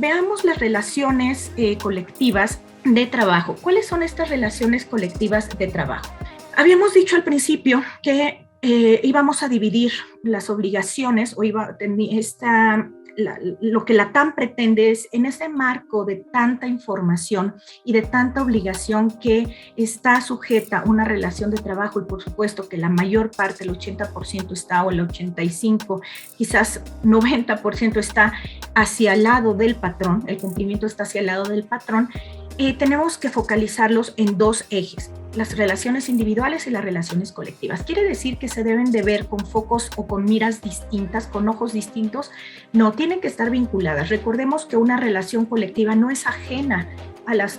veamos las relaciones colectivas de trabajo. ¿Cuáles son estas relaciones colectivas de trabajo? Habíamos dicho al principio que íbamos a dividir las obligaciones o lo que la TAM pretende es, en ese marco de tanta información y de tanta obligación que está sujeta a una relación de trabajo, y por supuesto que la mayor parte, el 80% está, o el 85%, quizás 90% está hacia el lado del patrón, el cumplimiento está hacia el lado del patrón, tenemos que focalizarlos en dos ejes: las relaciones individuales y las relaciones colectivas. ¿Quiere decir que se deben de ver con focos o con miras distintas, con ojos distintos? No, tienen que estar vinculadas. Recordemos que una relación colectiva no es ajena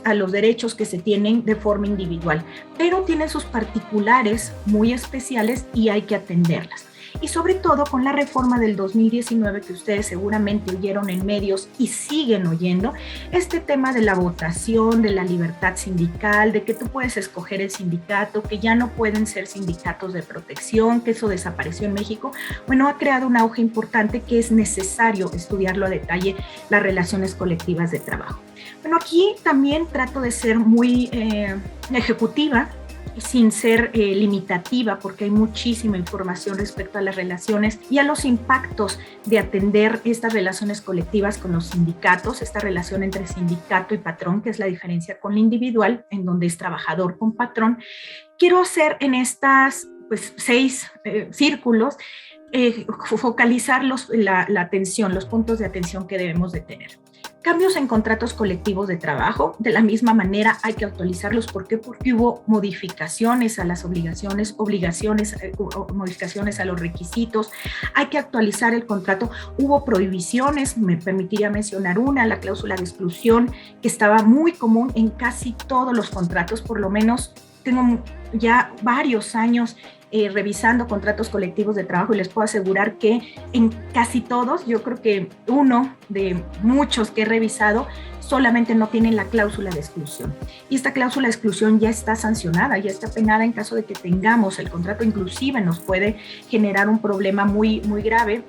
a los derechos que se tienen de forma individual, pero tienen sus particulares muy especiales y hay que atenderlas. Y sobre todo con la reforma del 2019 que ustedes seguramente oyeron en medios y siguen oyendo, este tema de la votación, de la libertad sindical, de que tú puedes escoger el sindicato, que ya no pueden ser sindicatos de protección, que eso desapareció en México, bueno, ha creado un auge importante que es necesario estudiarlo a detalle, las relaciones colectivas de trabajo. Bueno, aquí también trato de ser muy ejecutiva, sin ser limitativa, porque hay muchísima información respecto a las relaciones y a los impactos de atender estas relaciones colectivas con los sindicatos, esta relación entre sindicato y patrón, que es la diferencia con la individual, en donde es trabajador con patrón. Quiero hacer en estas 6 círculos, focalizar la atención, los puntos de atención que debemos de tener. Cambios en contratos colectivos de trabajo, de la misma manera hay que actualizarlos. ¿Por qué? Porque hubo modificaciones a las obligaciones, modificaciones a los requisitos, hay que actualizar el contrato. Hubo prohibiciones, me permitiría mencionar una, la cláusula de exclusión, que estaba muy común en casi todos los contratos, por lo menos tengo ya varios años revisando contratos colectivos de trabajo y les puedo asegurar que en casi todos, yo creo que uno de muchos que he revisado, solamente no tienen la cláusula de exclusión. Y esta cláusula de exclusión ya está sancionada, ya está penada en caso de que tengamos el contrato, inclusive nos puede generar un problema muy, muy grave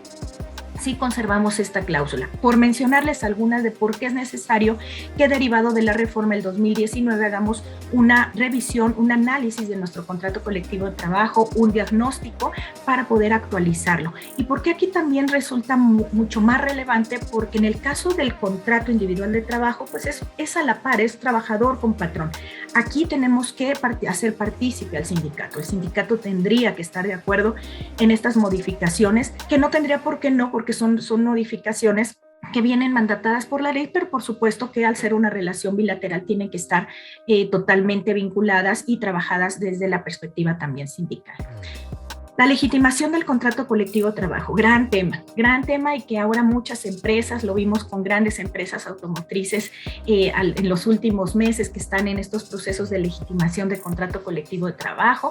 si conservamos esta cláusula. Por mencionarles algunas de por qué es necesario que, derivado de la reforma del 2019, hagamos una revisión, un análisis de nuestro contrato colectivo de trabajo, un diagnóstico para poder actualizarlo. Y por qué aquí también resulta mucho más relevante, porque en el caso del contrato individual de trabajo, pues es a la par, es trabajador con patrón. Aquí tenemos que hacer partícipe al sindicato. El sindicato tendría que estar de acuerdo en estas modificaciones, que no tendría por qué no, porque son modificaciones que vienen mandatadas por la ley, pero por supuesto que al ser una relación bilateral tienen que estar totalmente vinculadas y trabajadas desde la perspectiva también sindical. La legitimación del contrato colectivo de trabajo, gran tema, y que ahora muchas empresas, lo vimos con grandes empresas automotrices en los últimos meses que están en estos procesos de legitimación del contrato colectivo de trabajo.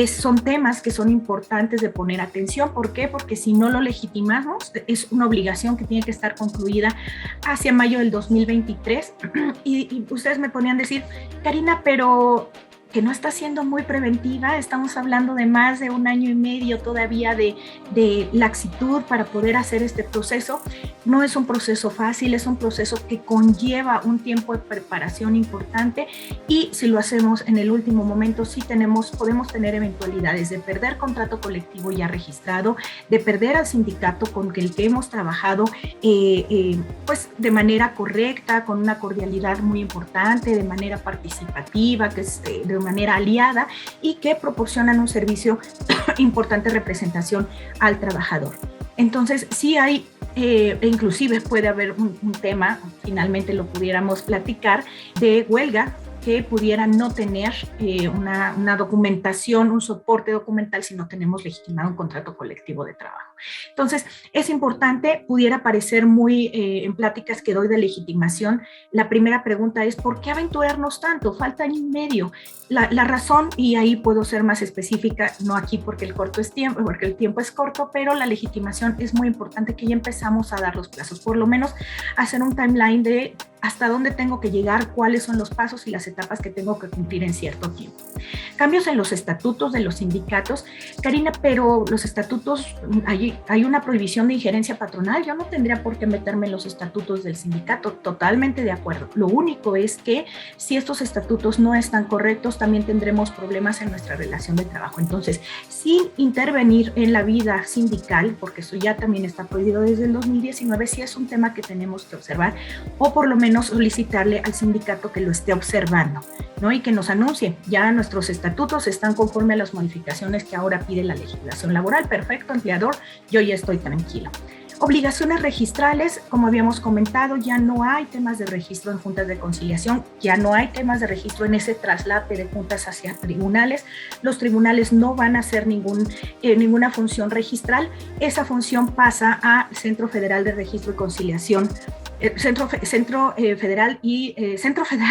Son temas que son importantes de poner atención. ¿Por qué? Porque si no lo legitimamos, es una obligación que tiene que estar concluida hacia mayo del 2023. Y ustedes me ponían a decir, Karina, pero que no está siendo muy preventiva. Estamos hablando de más de 1 año y medio todavía de laxitud para poder hacer este proceso. No es un proceso fácil, es un proceso que conlleva un tiempo de preparación importante, y si lo hacemos en el último momento, sí podemos tener eventualidades de perder contrato colectivo ya registrado, de perder al sindicato con el que hemos trabajado pues de manera correcta, con una cordialidad muy importante, de manera participativa, que es de manera aliada, y que proporcionan un servicio importante representación al trabajador. Entonces, sí hay, inclusive puede haber un tema, finalmente lo pudiéramos platicar, de huelga, que pudieran no tener una documentación, un soporte documental si no tenemos legitimado un contrato colectivo de trabajo. Entonces, es importante, pudiera parecer muy en pláticas que doy de legitimación, la primera pregunta es, ¿por qué aventurarnos tanto? Falta 1 año y medio. La razón, y ahí puedo ser más específica, no aquí porque el tiempo es corto, pero la legitimación es muy importante, que ya empezamos a dar los plazos, por lo menos hacer un timeline de hasta dónde tengo que llegar, cuáles son los pasos y las etapas que tengo que cumplir en cierto tiempo. cambios en los estatutos de los sindicatos. Karina, pero los estatutos, hay una prohibición de injerencia patronal. Yo no tendría por qué meterme en los estatutos del sindicato. Totalmente de acuerdo. Lo único es que si estos estatutos no están correctos, también tendremos problemas en nuestra relación de trabajo. Entonces, sin intervenir en la vida sindical, porque eso ya también está prohibido desde el 2019, sí es un tema que tenemos que observar, o por lo menos solicitarle al sindicato que lo esté observando, ¿no? Y que nos anuncie, ya nuestros estatutos están conforme a las modificaciones que ahora pide la legislación laboral. Perfecto, empleador, yo ya estoy tranquilo. Obligaciones registrales, como habíamos comentado, ya no hay temas de registro en juntas de conciliación, ya no hay temas de registro en ese traslape de juntas hacia tribunales. Los tribunales no van a hacer ninguna función registral. Esa función pasa al Centro Federal de Registro y Conciliación, Centro Federal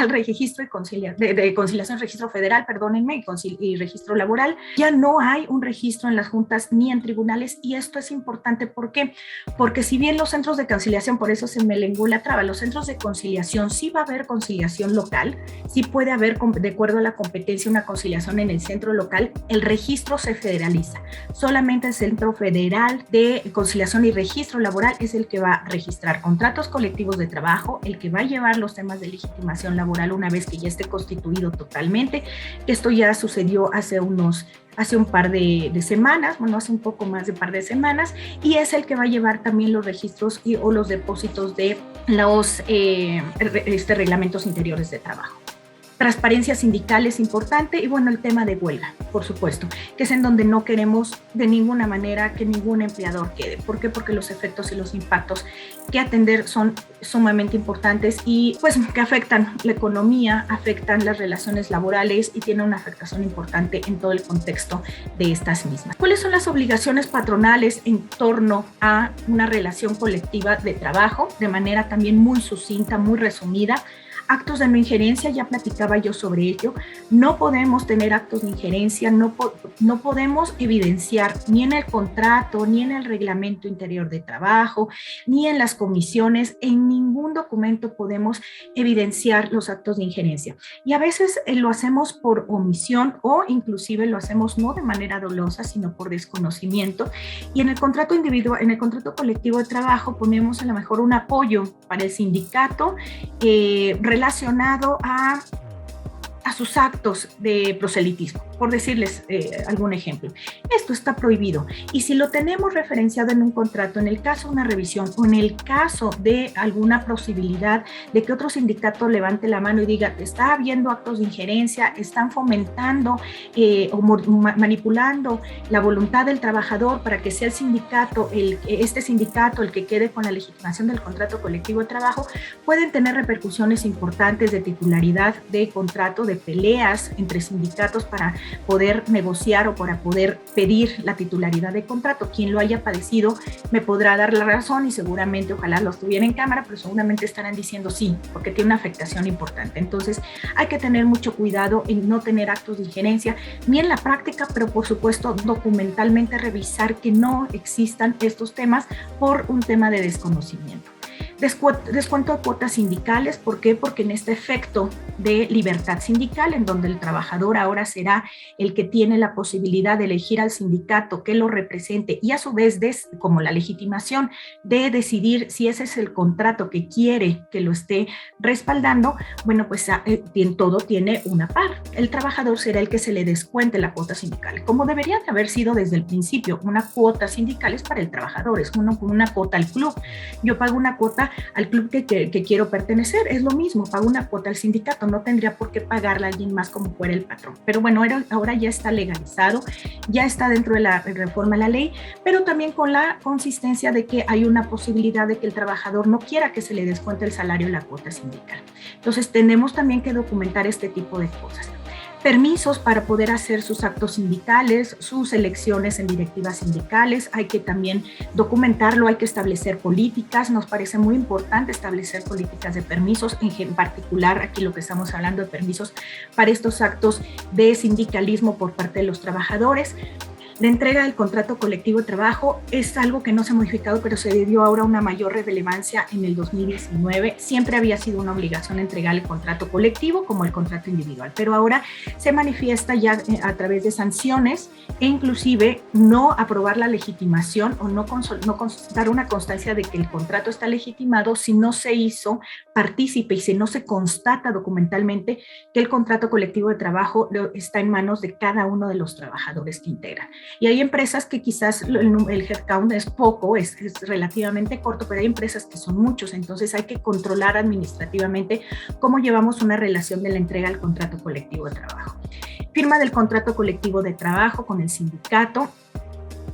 de Registro y Conciliación, Registro Federal, perdónenme, y Registro Laboral. Ya no hay un registro en las juntas ni en tribunales, y esto es importante. ¿Por qué? Porque si bien los centros de conciliación, por eso se me lenguó la traba, los centros de conciliación sí va a haber conciliación local, sí puede haber, de acuerdo a la competencia, una conciliación en el centro local, el registro se federaliza. Solamente el Centro Federal de Conciliación y Registro Laboral es el que va a registrar contratos colectivos de trabajo, el que va a llevar los temas de legitimación laboral una vez que ya esté constituido totalmente. Esto ya sucedió hace un par de semanas, bueno, hace un poco más de un par de semanas, y es el que va a llevar también los registros o los depósitos de los reglamentos interiores de trabajo. Transparencia sindical es importante, y bueno, el tema de huelga, por supuesto, que es en donde no queremos de ninguna manera que ningún empleador quede. ¿Por qué? Porque los efectos y los impactos que atender son sumamente importantes y pues que afectan la economía, afectan las relaciones laborales y tienen una afectación importante en todo el contexto de estas mismas. ¿Cuáles son las obligaciones patronales en torno a una relación colectiva de trabajo? De manera también muy sucinta, muy resumida. Actos de no injerencia, ya platicaba yo sobre ello. No podemos tener actos de injerencia, no podemos evidenciar ni en el contrato, ni en el reglamento interior de trabajo, ni en las comisiones, en ningún documento podemos evidenciar los actos de injerencia. Y a veces lo hacemos por omisión, o inclusive lo hacemos no de manera dolosa, sino por desconocimiento. Y en el contrato individual, en el contrato colectivo de trabajo, ponemos a lo mejor un apoyo para el sindicato relacionado a sus actos de proselitismo, por decirles algún ejemplo. Esto está prohibido, y si lo tenemos referenciado en un contrato, en el caso de una revisión o en el caso de alguna posibilidad de que otro sindicato levante la mano y diga está habiendo actos de injerencia, están fomentando o manipulando la voluntad del trabajador para que sea el sindicato, este sindicato el que quede con la legitimación del contrato colectivo de trabajo, pueden tener repercusiones importantes de titularidad de contrato, de peleas entre sindicatos para poder negociar o para poder pedir la titularidad de contrato. Quien lo haya padecido me podrá dar la razón, y seguramente, ojalá lo estuviera en cámara, pero seguramente estarán diciendo sí, porque tiene una afectación importante. Entonces hay que tener mucho cuidado en no tener actos de injerencia, ni en la práctica, pero por supuesto documentalmente revisar que no existan estos temas por un tema de desconocimiento. Descuento de cuotas sindicales, ¿por qué? Porque en este efecto de libertad sindical, en donde el trabajador ahora será el que tiene la posibilidad de elegir al sindicato que lo represente, y a su vez como la legitimación de decidir si ese es el contrato que quiere que lo esté respaldando, bueno, pues todo tiene una par. El trabajador será el que se le descuente la cuota sindical, como debería de haber sido desde el principio. Una cuota sindical es para el trabajador, es una cuota al club. Yo pago una cuota al club que quiero pertenecer, es lo mismo, pago una cuota al sindicato, no tendría por qué pagarla a alguien más como fuera el patrón. Pero bueno, ahora ya está legalizado, ya está dentro de la reforma a la ley, pero también con la consistencia de que hay una posibilidad de que el trabajador no quiera que se le descuente el salario y la cuota sindical. Entonces tenemos también que documentar este tipo de cosas. Permisos para poder hacer sus actos sindicales, sus elecciones en directivas sindicales, hay que también documentarlo, hay que establecer políticas. Nos parece muy importante establecer políticas de permisos, en particular aquí lo que estamos hablando de permisos para estos actos de sindicalismo por parte de los trabajadores. La entrega del contrato colectivo de trabajo es algo que no se ha modificado, pero se dio ahora una mayor relevancia en el 2019. Siempre había sido una obligación entregar el contrato colectivo como el contrato individual, pero ahora se manifiesta ya a través de sanciones e inclusive no aprobar la legitimación o no dar una constancia de que el contrato está legitimado si no se hizo partícipe y si no se constata documentalmente que el contrato colectivo de trabajo está en manos de cada uno de los trabajadores que integran. Y hay empresas que quizás el headcount es poco, es relativamente corto, pero hay empresas que son muchos, entonces hay que controlar administrativamente cómo llevamos una relación de la entrega del contrato colectivo de trabajo. Firma del contrato colectivo de trabajo con el sindicato.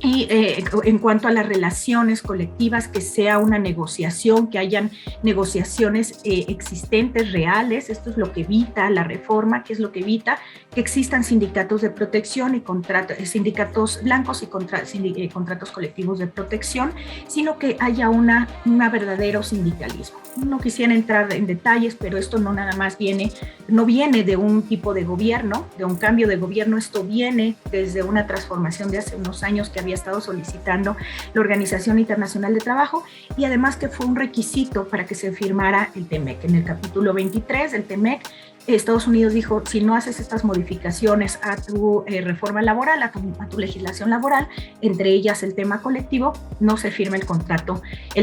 Y en cuanto a las relaciones colectivas, que sea una negociación, que hayan negociaciones existentes, reales. Esto es lo que evita la reforma, que es lo que evita que existan sindicatos de protección y sindicatos blancos y contratos colectivos de protección, sino que haya un verdadero sindicalismo. No quisiera entrar en detalles, pero esto no nada más no viene de un tipo de gobierno, de un cambio de gobierno, esto viene desde una transformación de hace unos años que había estado solicitando la Organización Internacional de Trabajo, y además que fue un requisito para que se firmara el TEMEC. En el capítulo 23 del TEMEC, Estados Unidos dijo, si no haces estas modificaciones a tu reforma laboral, a tu legislación laboral, entre ellas el tema colectivo, no se firma el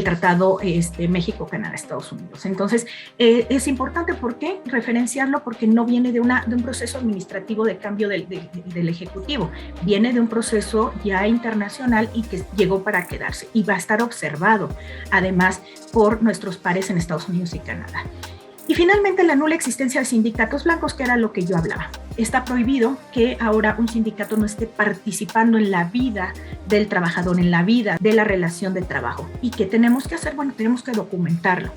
tratado México-Canadá-Estados Unidos. Entonces, es importante, ¿por qué? Referenciarlo, porque no viene de un proceso administrativo de cambio del Ejecutivo, viene de un proceso ya internacional y que llegó para quedarse y va a estar observado, además, por nuestros pares en Estados Unidos y Canadá. Y finalmente, la nula existencia de sindicatos blancos, que era lo que yo hablaba. Está prohibido que ahora un sindicato no esté participando en la vida del trabajador, en la vida de la relación de trabajo. ¿Y qué tenemos que hacer? Bueno, tenemos que documentarlo.